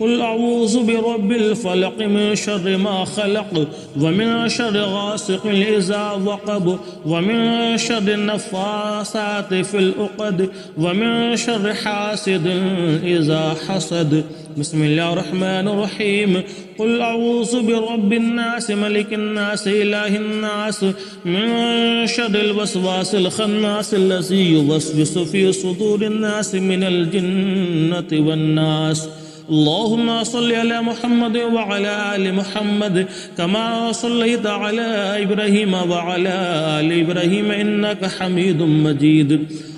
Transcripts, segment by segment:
قل أعوذ برب الفلق من شر ما خلق ومن شر غاسق إذا وقب ومن شر النفاثات في العقد ومن شر حاسد إذا حسد. بسم الله الرحمن الرحيم. قل أعوذ برب الناس ملك الناس إله الناس من شر الوسواس الخناس الذي يوسوس في صدور الناس من الجنة والناس. اللهم صل على محمد وعلى آل محمد كما صليت على إبراهيم وعلى آل إبراهيم إنك حميد مجيد.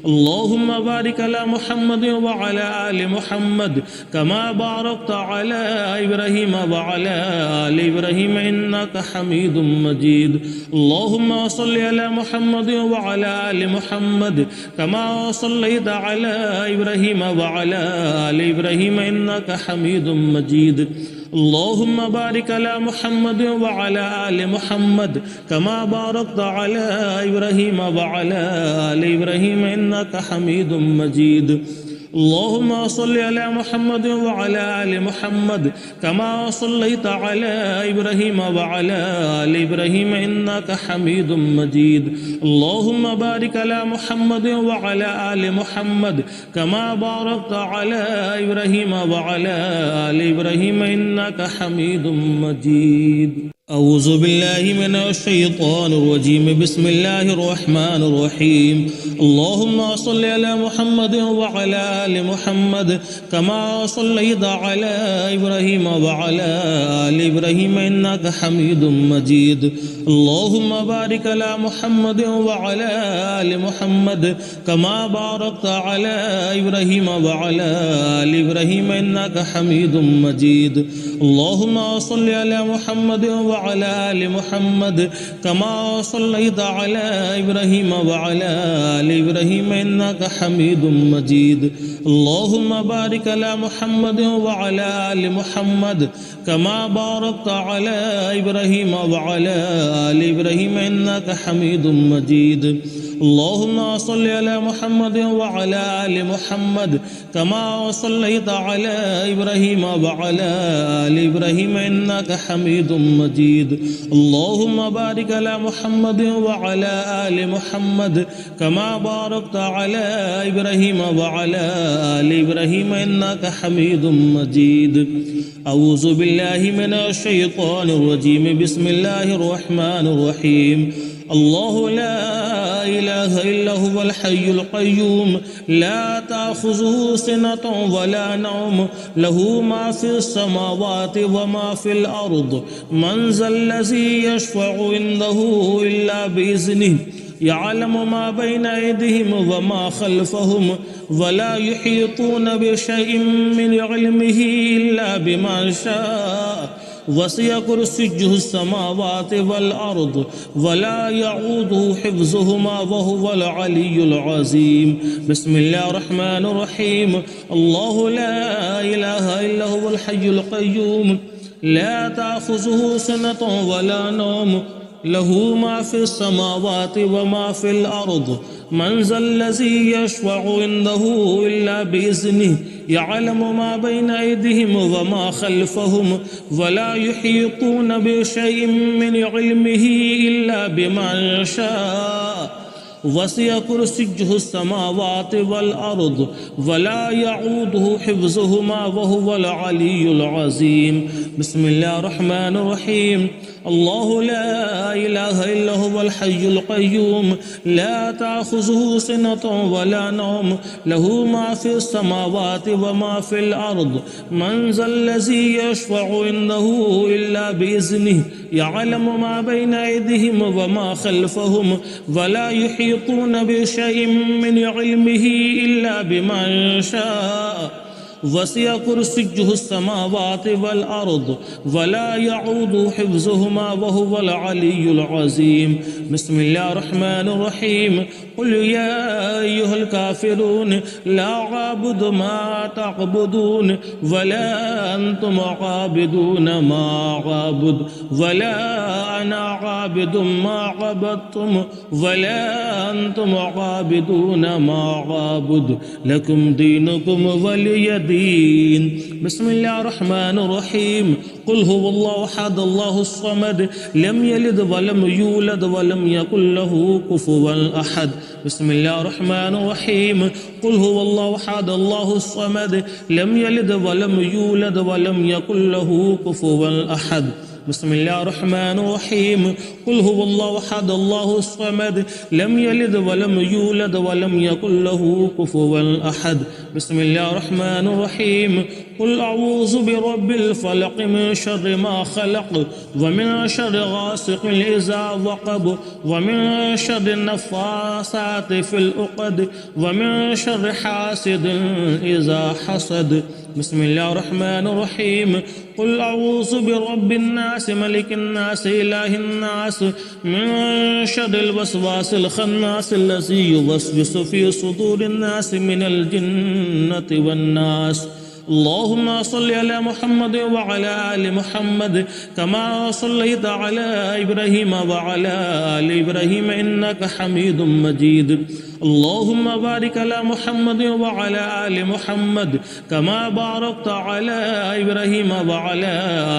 اللهم بارك على محمد وعلى آل محمد كما باركت على إبراهيم وعلى آل إبراهيم إنك حميد مجيد. اللهم صل على محمد وعلى آل محمد كما صليت على إبراهيم وعلى آل إبراهيم إنك حميد مجيد. اللهم بارك على محمد وعلى آل محمد كما باركت على إبراهيم وعلى آل إبراهيم إنك حميد مجيد. اللهم صل على محمد وعلى آل محمد كما صليت على إبراهيم وعلى آل إبراهيم إنك حميد مجيد. اللهم بارك على محمد وعلى آل محمد كما باركت على إبراهيم وعلى آل إبراهيم إنك حميد مجيد. أعوذ بالله من الشيطان الرجيم. بسم الله الرحمن الرحيم. اللهم صل على محمد وعلى آل محمد كما صليت على إبراهيم وعلى آل إبراهيم إنك حميد مجيد. اللهم بارك على محمد وعلى آل محمد كما باركت على إبراهيم وعلى آل إبراهيم إنك حميد مجيد. اللهم صل على محمد وعلى آل محمد كما صليت على إبراهيم وعلى آل إبراهيم إنك حميد مجيد. اللهم بارك على محمد وعلى آل محمد كما باركت على إبراهيم وعلى آل إبراهيم إنك حميد مجيد. اللهم صل على محمد وعلى آل محمد كما صليت على إبراهيم وعلى آل إبراهيم إنك حميد مجيد. اللهم بارك على محمد وعلى آل محمد كما باركت على إبراهيم وعلى آل إبراهيم إنك حميد مجيد. أعوذ بالله من الشيطان الرجيم. بسم الله الرحمن الرحيم. الله لا إله إلا هو الحي القيوم لا تأخذه سنة ولا نوم له ما في السماوات وما في الأرض من ذا الذي يشفع عنده إلا بإذنه يعلم ما بين أيديهم وما خلفهم ولا يحيطون بشيء من علمه إلا بما شاء وسع كرسيه السماوات والأرض ولا يعوده حفظهما وهو العلي العظيم. بسم الله الرحمن الرحيم. الله لا إله إلا هو الحي القيوم لا تأخذه سنة ولا نوم له ما في السماوات وما في الأرض من ذا الذي يشفع عنده إلا بإذنه يعلم ما بين أيديهم وما خلفهم ولا يحيطون بشيء من علمه إلا بما شاء وسع كرسيه السماوات والأرض ولا يعوده حفظهما وهو العلي العظيم. بسم الله الرحمن الرحيم. الله لا إله إلا هو الحي القيوم لا تأخذه سنة ولا نوم له ما في السماوات وما في الأرض من ذا الذي يشفع عنده إلا بإذنه يعلم ما بين أيديهم وما خلفهم ولا يحيطون بشيء من علمه إلا بما شاء وسع كرسيه السماوات والأرض ولا يعود حفظهما وهو العلي العظيم. بسم الله الرحمن الرحيم. قل يا أيها الكافرون لا أعبد ما تعبدون ولا أنتم عابدون ما أعبد ولا أنا عابد ما عبدتم ولا أنتم عابدون ما عابد لكم دينكم ولي دين. بسم الله الرحمن الرحيم. قل هو الله أحد الله الصمد لم يلد ولم يولد ولم يكن له كفوا أحد. بسم الله الرحمن الرحيم. قل هو الله أحد الله الصمد لم يلد ولم يولد ولم يكن له كفوا أحد. بسم الله الرحمن الرحيم. قل هو الله أحد الله الصمد لم يلد ولم يولد ولم يكن له كفوا أحد. بسم الله الرحمن الرحيم. قل أعوذ برب الفلق من شر ما خلق ومن شر غاسق إذا وقب ومن شر النفاثات في العقد ومن شر حاسد إذا حسد. بسم الله الرحمن الرحيم. قل أعوذ برب الناس ملك الناس إله الناس من شر الوسواس الخناس الذي يوسوس في صدور الناس من الجنة والناس. اللهم صل على محمد وعلى آل محمد كما صليت على إبراهيم وعلى آل إبراهيم إنك حميد مجيد. اللهم بارك على محمد وعلى آل محمد كما باركت على إبراهيم وعلى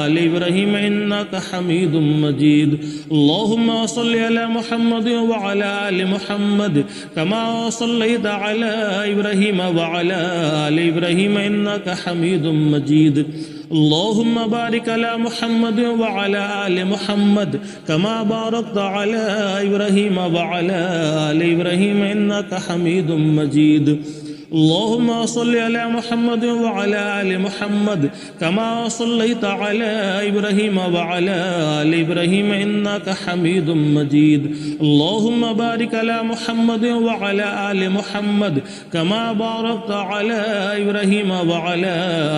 آل إبراهيم إنك حميد مجيد. اللهم صل على محمد وعلى آل محمد كما صليت على إبراهيم وعلى آل إبراهيم إنك حميد مجيد. اللهم بارك على محمد وعلى آل محمد كما باركت على إبراهيم وعلى آل إبراهيم إنك حميد مجيد. اللهم صل على محمد وعلى آل محمد كما صليت على إبراهيم وعلى آل إبراهيم إنك حميد مجيد. اللهم بارك على محمد وعلى آل محمد كما باركت على إبراهيم وعلى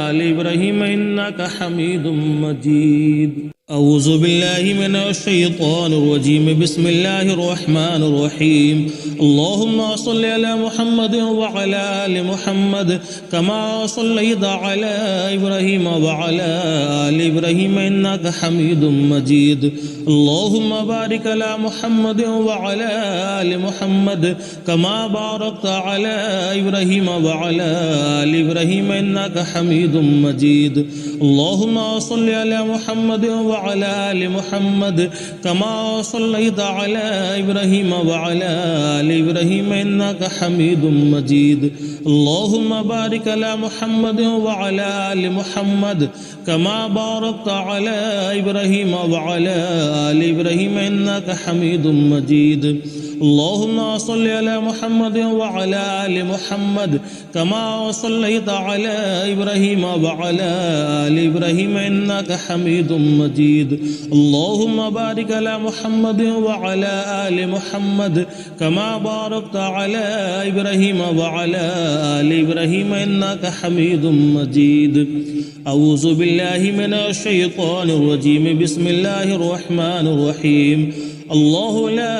آل إبراهيم إنك حميد مجيد. أعوذ بالله من الشيطان الرجيم. بسم الله الرحمن الرحيم. اللهم صل على محمد وعلى آل محمد كما صليت على إبراهيم وعلى آل إبراهيم إنك حميد مجيد. اللهم بارك على محمد وعلى آل محمد كما باركت على إبراهيم وعلى آل إبراهيم إنك حميد مجيد. اللهم صل على محمد وعلى آل محمد كما صليت على إبراهيم وعلى آل إبراهيم إنك حميد مجيد. اللهم بارك على محمد وعلى آل محمد كما باركت على إبراهيم وعلى آل إبراهيم إنك حميد مجيد. اللهم صل على محمد وعلى آل محمد كما صليت على إبراهيم وعلى آل إبراهيم إنك حميد مجيد. اللهم بارك على محمد وعلى آل محمد كما باركت على إبراهيم وعلى آل إبراهيم إنك حميد مجيد. أعوذ بالله من الشيطان الرجيم. بسم الله الرحمن الرحيم. الله لا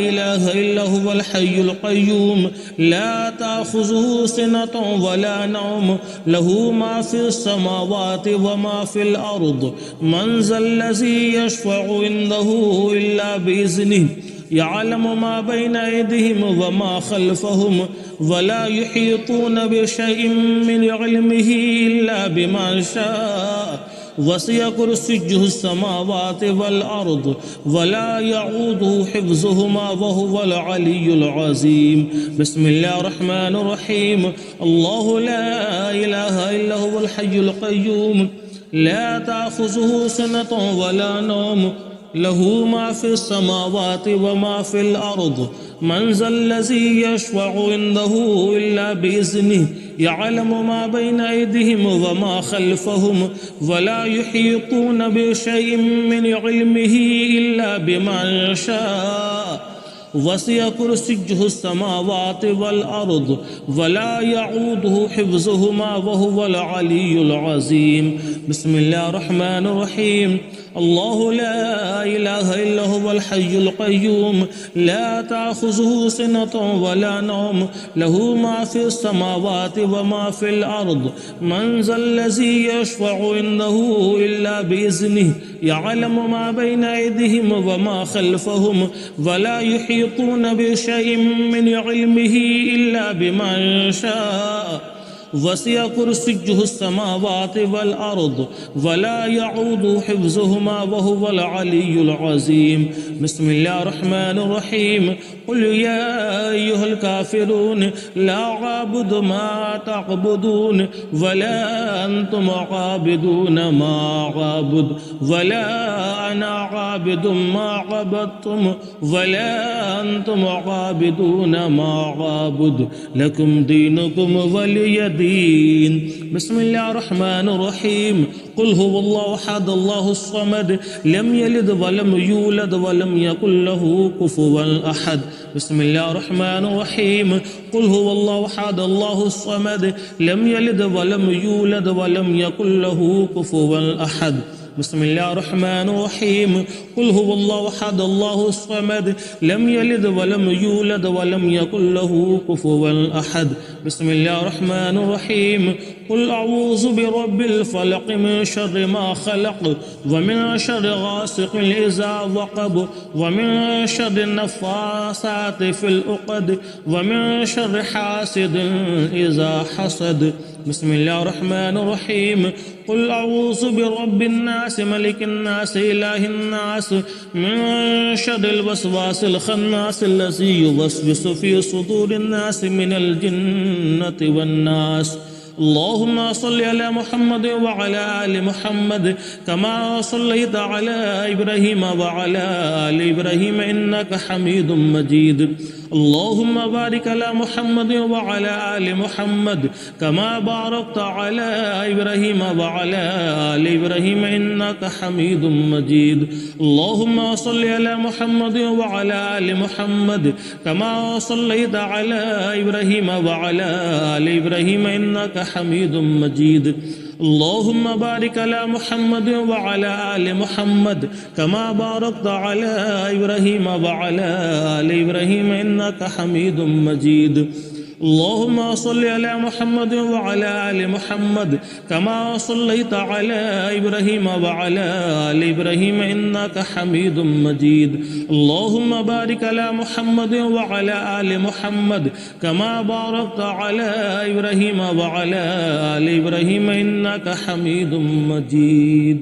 إله إلا هو الحي القيوم لا تأخذه سنة ولا نوم له ما في السماوات وما في الأرض من ذا الذي يشفع عنده إلا بإذنه يعلم ما بين أيديهم وما خلفهم ولا يحيطون بشيء من علمه إلا بما شاء وسع كرسيه السماوات والأرض ولا يعوده حفظهما وهو العلي العظيم. بسم الله الرحمن الرحيم. الله لا إله إلا هو الحي القيوم لا تأخذه سنة ولا نوم له ما في السماوات وما في الأرض من ذا الذي يشفع عنده إلا بإذنه يعلم ما بين أيديهم وما خلفهم ولا يحيطون بشيء من علمه إلا بما شاء وسع كرسيه السماوات والأرض ولا يعوده حفظهما وهو العلي العظيم. بسم الله الرحمن الرحيم. الله لا إله إلا هو الحي القيوم لا تأخذه سنة ولا نوم له ما في السماوات وما في الأرض من ذا الذي يشفع عنده إلا بإذنه يعلم ما بين أيديهم وما خلفهم ولا يحيطون بشيء من علمه إلا بما شاء وسع كرسيه السماوات والأرض ولا يعود حفظهما وهو العلي العظيم. بسم الله الرحمن الرحيم. قل يا أيها الكافرون لا أعبد ما تعبدون ولا أنتم عابدون ما أعبد ولا أنا عابد ما عبدتم ولا أنتم عابدون ما أعبد لكم دينكم ولي دين. بسم الله الرحمن الرحيم. قل هو الله أحد الله الصمد لم يلد ولم يولد ولم يكن له كفوا أحد. بسم الله الرحمن الرحيم. قل هو الله أحد الله الصمد لم يلد ولم يولد ولم يكن له كفوا أحد. بسم الله الرحمن الرحيم. قل هو الله أحد الله الصمد لم يلد ولم يولد ولم يكن له كفوا أحد. بسم الله الرحمن الرحيم. قل أعوذ برب الفلق من شر ما خلق ومن شر غاسق إذا وقب ومن شر النفاثات في العقد ومن شر حاسد إذا حسد. بسم الله الرحمن الرحيم. قل أعوذ برب الناس ملك الناس إله الناس من شر الوسواس الخناس الذي يوسوس في صدور الناس من الجنة والناس. اللهم صل على محمد وعلى آل محمد كما صليت على إبراهيم وعلى آل إبراهيم إنك حميد مجيد. اللهم بارك على محمد وعلى آل محمد كما باركت على إبراهيم وعلى آل إبراهيم إنك حميد مجيد. اللهم صل على محمد وعلى آل محمد كما صليت على إبراهيم وعلى آل إبراهيم إنك حميد مجيد. اللهم بارك على محمد وعلى آل محمد كما باركت على إبراهيم وعلى آل إبراهيم إنك حميد مجيد. اللهم صل على محمد وعلى آل محمد كما صليت على إبراهيم وعلى آل إبراهيم إنك حميد مجيد. اللهم بارك على محمد وعلى آل محمد كما باركت على إبراهيم وعلى آل إبراهيم إنك حميد مجيد.